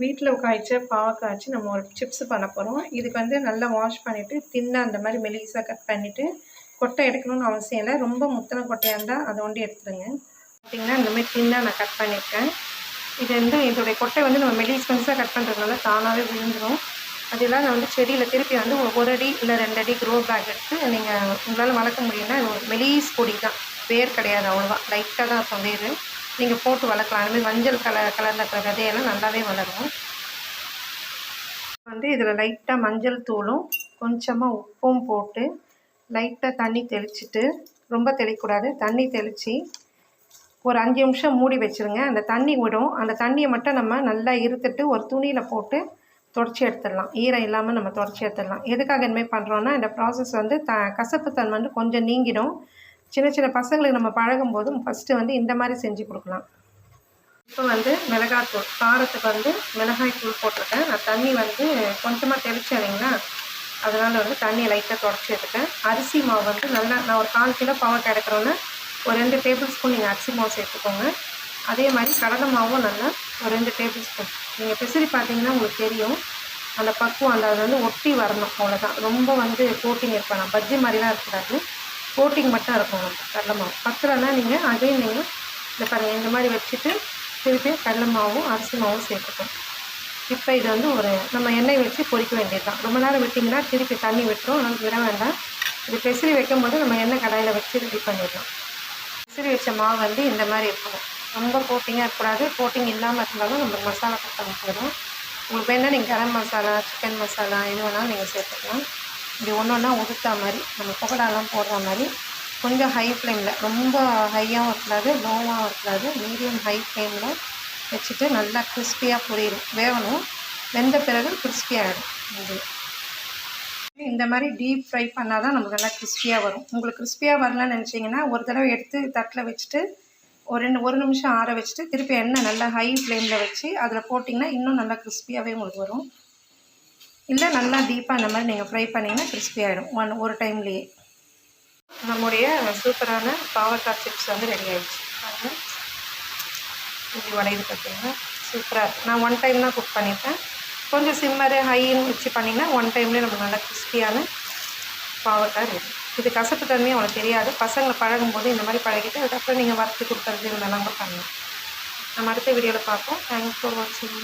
வீட்டில் காய்ச்ச பாவக்காய் வச்சு நம்ம ஒரு சிப்ஸ் பண்ண போகிறோம். இதுக்கு வந்து நல்லா வாஷ் பண்ணிவிட்டு தின்னாக அந்த மாதிரி மெலிசாக கட் பண்ணிவிட்டு கொட்டை எடுக்கணும்னு அவசியம் இல்லை. ரொம்ப முத்தின கொட்டையாக இருந்தால் அதை ஒண்டி எடுத்துருங்க. பார்த்திங்கன்னா இந்த மாதிரி தின்னாக நான் கட் பண்ணியிருக்கேன். இது வந்து இதோடைய கொட்டை வந்து நம்ம மெலிசாக கட் பண்ணுறதுனால தானாகவே விழுந்துடும். அதெல்லாம் நான் வந்து செடியில் திருப்பி வந்து ஒரு அடி இல்லை 2 அடி க்ரோ பேக் எடுத்து நீங்கள் உங்களால் வளர்க்க முடியும்னா இது ஒரு மெலிஸ் பொடி தான், வேர் கிடையாது, அவ்வளோவா லைட்டாக தான் இருக்கும் வேர். நீங்கள் போட்டு வளர்க்கலாம். அதுமாதிரி மஞ்சள் கலரில் இருக்கிற விதையெல்லாம் நல்லாவே வளரும். வந்து இதில் லைட்டாக மஞ்சள் தூளும் கொஞ்சமாக உப்பும் போட்டு லைட்டாக தண்ணி தெளிச்சுட்டு, ரொம்ப தெளிக்கக்கூடாது, தண்ணி தெளித்து ஒரு 5 நிமிஷம் மூடி வச்சுருங்க. அந்த தண்ணி விடும். அந்த தண்ணியை மட்டும் நம்ம நல்லா இருத்துட்டு ஒரு துணியில் போட்டு தொடச்சி எடுத்துடலாம். ஈரம் இல்லாமல் நம்ம தொடச்சி எடுத்துடலாம். எதுக்காக இனிமேல் பண்ணுறோன்னா இந்த ப்ராசஸ் வந்து கசப்புத்தன்மை வந்து கொஞ்சம் நீங்கிடும். சின்ன சின்ன பசங்களுக்கு நம்ம பழகும்போது ஃபஸ்ட்டு வந்து இந்த மாதிரி செஞ்சு கொடுக்கலாம். இப்போ வந்து மிளகாய்த்தூள், காரத்துக்கு வந்து மிளகாய் தூள் போட்டிருக்கேன். நான் தண்ணி வந்து கொஞ்சமாக தெளித்தேன் இல்லைங்களா, அதனால் வந்து தண்ணியை லைட்டாக தொடச்சி எடுத்துட்டேன். அரிசி மாவு வந்து நல்லா நான் ஒரு 1/4 கிலோ பாவக்காய் எடுக்கிறோன்னா ஒரு 2 டேபிள் ஸ்பூன் நீங்கள் அரிசி மாவு சேர்த்துக்கோங்க. அதே மாதிரி கடலை மாவும் நல்லா ஒரு 2 டேபிள் ஸ்பூன். நீங்கள் பிசிறி பார்த்தீங்கன்னா உங்களுக்கு தெரியும் அந்த பக்குவம், அந்த அது வந்து ஒட்டி வரணும், அவ்வளோதான். ரொம்ப வந்து கோட்டிங் இருக்கலாம், பஜ்ஜி மாதிரிலாம் இருக்கக்கூடாது, கோட்டிங் மட்டும் இருக்கும் அந்த கடலை மாவு. பத்தலைன்னா நீங்கள் அதையும் நீங்கள் இந்த பாருங்கள் இந்த மாதிரி வச்சுட்டு திருப்பி கடலை மாவும் அரிசி மாவும் சேர்த்துக்கணும். இப்போ இது வந்து ஒரு நம்ம எண்ணெய் வச்சு பொரிக்க வேண்டியது தான். ரொம்ப நேரம் விட்டிங்கன்னா திருப்பி தண்ணி விட்டுரும், அதனால் விட வேண்டாம். இது பெசிரி வைக்கும்போது நம்ம எண்ணெய் கடாயில் வச்சு ரெடி பண்ணிடலாம். பெசிரி வச்ச மாவு வந்து இந்த மாதிரி இருக்கணும், ரொம்ப கோட்டிங்காக இருக்கக்கூடாது. கோட்டிங் இல்லாமல் இருந்தாலும் நம்ம மசாலா பக்கம் போயிடும். உங்களுக்கு வேணால் நீங்கள் கரம் மசாலா, சிக்கன் மசாலா எது வேணாலும் நீங்கள் சேர்த்துக்கலாம். இது ஒன்று ஒன்றா உதுத்தா மாதிரி நம்ம புகடாலாம் போடுற மாதிரி கொஞ்சம் ஹை ஃப்ளேமில், ரொம்ப ஹையாகவும் இருக்கக்கூடாது, லோவாகவும் இருக்கக்கூடாது, மீடியம் ஹை ஃப்ளேமில் வச்சுட்டு நல்லா கிறிஸ்பியாக பொரியிடும், வேகணும். வெந்த பிறகு கிறிஸ்பியாகிடும். இது இந்த மாதிரி டீப் ஃப்ரை பண்ணால் தான் நமக்கு நல்லா கிறிஸ்பியாக வரும். உங்களுக்கு கிறிஸ்பியாக வரலன்னு நினச்சிங்கன்னா ஒரு தடவை எடுத்து தட்டில் வச்சுட்டு ஒரு நிமிஷம் ஆற வச்சுட்டு திருப்பி எண்ணெய் நல்லா ஹை ஃப்ளேமில் வச்சு அதில் போட்டிங்கன்னா இன்னும் நல்லா கிறிஸ்பியாகவே உங்களுக்கு வரும். இல்லை நல்லா டீப்பாக அந்த மாதிரி நீங்கள் ஃப்ரை பண்ணிங்கன்னா கிறிஸ்பியாகிடும் ஒரு டைம்லேயே. நம்முடைய சூப்பரான பாவக்காய் சிப்ஸ் வந்து ரெடி ஆகிடுச்சு. பாருங்கள் இப்படி வளையுது பார்த்தீங்கன்னா சூப்பராக இருக்குது. நான் 1 டைம் தான் குக் பண்ணியிருக்கேன். கொஞ்சம் சிம்மரு ஹைன்னு வச்சு பண்ணிங்கன்னா 1 டைம்லேயே நமக்கு நல்லா கிறிஸ்பியான பாவக்காய் ரெடி. இது கசப்பு தன்மையும் அவங்களுக்கு தெரியாது. பசங்களை பழகும்போது இந்த மாதிரி பழகிட்டு அதுக்கப்புறம் நீங்கள் வறுத்து கொடுக்குறது இதெல்லாம் கூட பண்ணலாம். நம்ம அடுத்த வீடியோவில் பார்ப்போம். தேங்க்ஸ் ஃபார் வாட்சிங்.